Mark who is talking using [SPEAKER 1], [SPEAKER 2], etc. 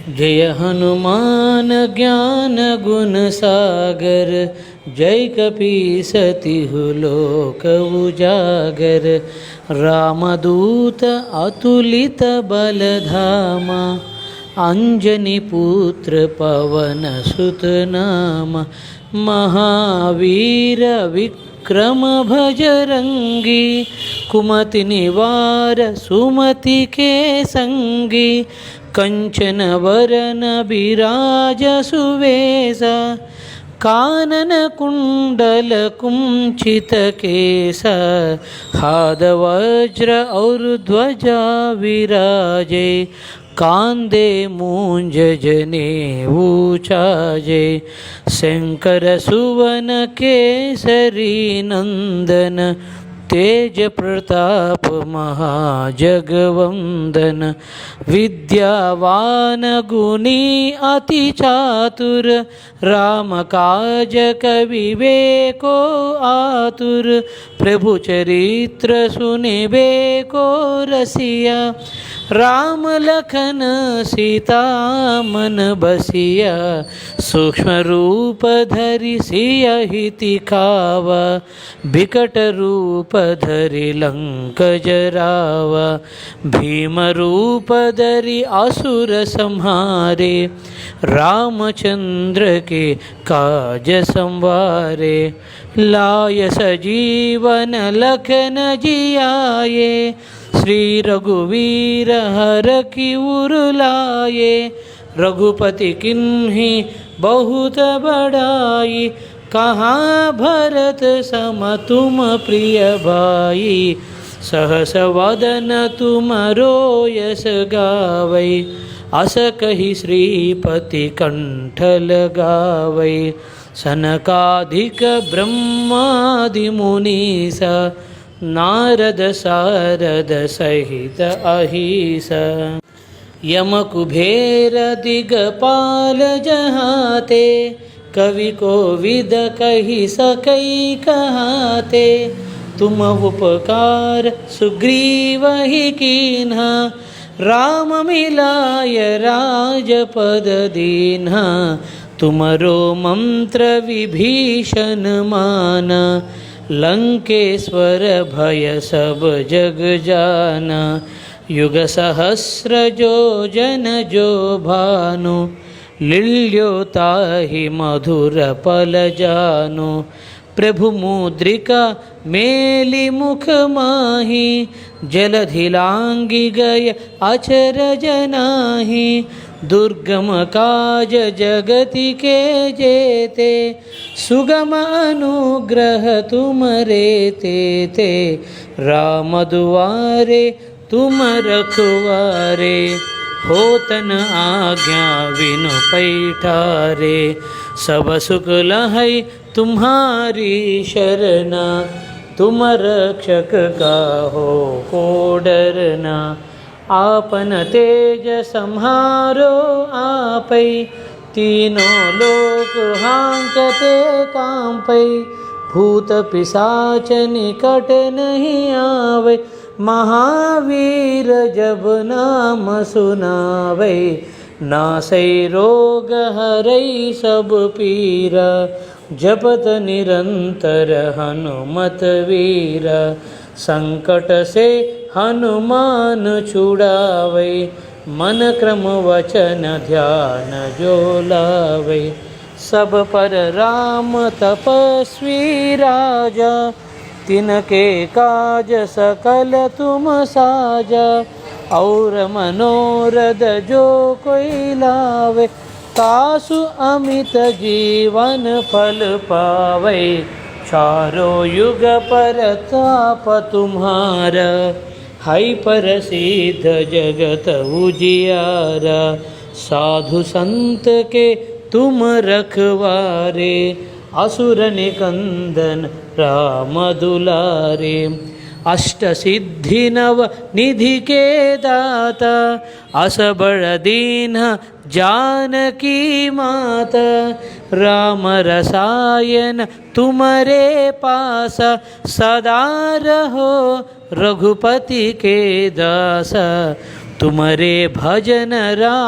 [SPEAKER 1] जय हनुमान ज्ञान गुण सागर, जय कपीस तिहु लोक उजागर। रामदूत अतुलित बल धामा, अंजनी पुत्र पवन सुत नामा। महावीर विक्रम भजरंगी, कुमति निवार सुमति के संगी। कंचन वरन बिराज सुवेशा, कानन कुंडल कुंचित केसा। हाथ वज्र और ध्वजा विराजे, कांदे मूंज जनेऊ चाजे। शंकर सुवन केसरी नंदन, तेज प्रताप महाजगवंदन। विद्यावान गुणी अति चातुर, राम काज कविवेको आतुर। प्रभु चरित्र सुनिबे को रसिया, राम लखन सीता मन बसिया। सूक्ष्म रूप धरि सियहि दिखावा, बिकट रूप धरि लंक जरावा। भीम रूप धरि असुर संहारे, रामचंद्र के काज संवारे। लाय सजीवन लखन जियाए, श्री रघुवीर हर की उर लाए। रघुपति किन्ही बहुत बड़ाई, कहाँ भरत सम तुम प्रिय भाई। सहस वदन तुम यश गावै, अस कहि श्रीपति कंठ लगावै। सनकादिक ब्रह्मादि मुनीसा, नारद सारद सहित अहिसा। यम कुबेर दिगपाल जहाते, कवि कोविद कहि सकै कहाते। तुम उपकार सुग्रीव ही कीन्हा, राम मिलाय राजपद दीन्हा। तुमरो मंत्र विभीषण माना, लंकेश्वर भय सब जग जाना। युग सहस्र जो जन जो भानु, लील्यो ताहि मधुर पल जानु। प्रभु मुद्रिका मेली मुख माही, जलधि लांघि गय अचरज नाही। दुर्गम काज जगति के जेते, सुगम अनुग्रह तुम रे तेते। राम दुआरे तुम रखवारे, होतन आज्ञा बिनु पैठारे। सब सुख लहै तुम्हारी शरणा, तुम रक्षक काहो को डरना। आपन तेज सम्हारो आपै, तीनों लोक हांकते कांपै। भूत पिशाच निकट नहीं आवे, महावीर जब नाम सुनावै। नासै रोग हरै सब पीरा, जपत निरंतर हनुमत वीरा। संकट से हनुमान छुड़ावै, मन क्रम वचन ध्यान जो लावै। सब पर राम तपस्वी राजा, तिनके काज सकल तुम साजा। और मनोरथ जो कोई लावे, तासु अमित जीवन फल पावै। चारों युग परताप तुम्हारा, है प्रसिद्ध जगत उजियारा। साधु संत के तुम रखवारे, असुर निकंदन राम दुलारे। अष्ट सिद्धि नव निधि के दाता, असबड़ दीन्हा जानकी माता। राम रसायन तुम्हारे पासा, सदा रहो रघुपति के दासा। तुम्हारे भजन राम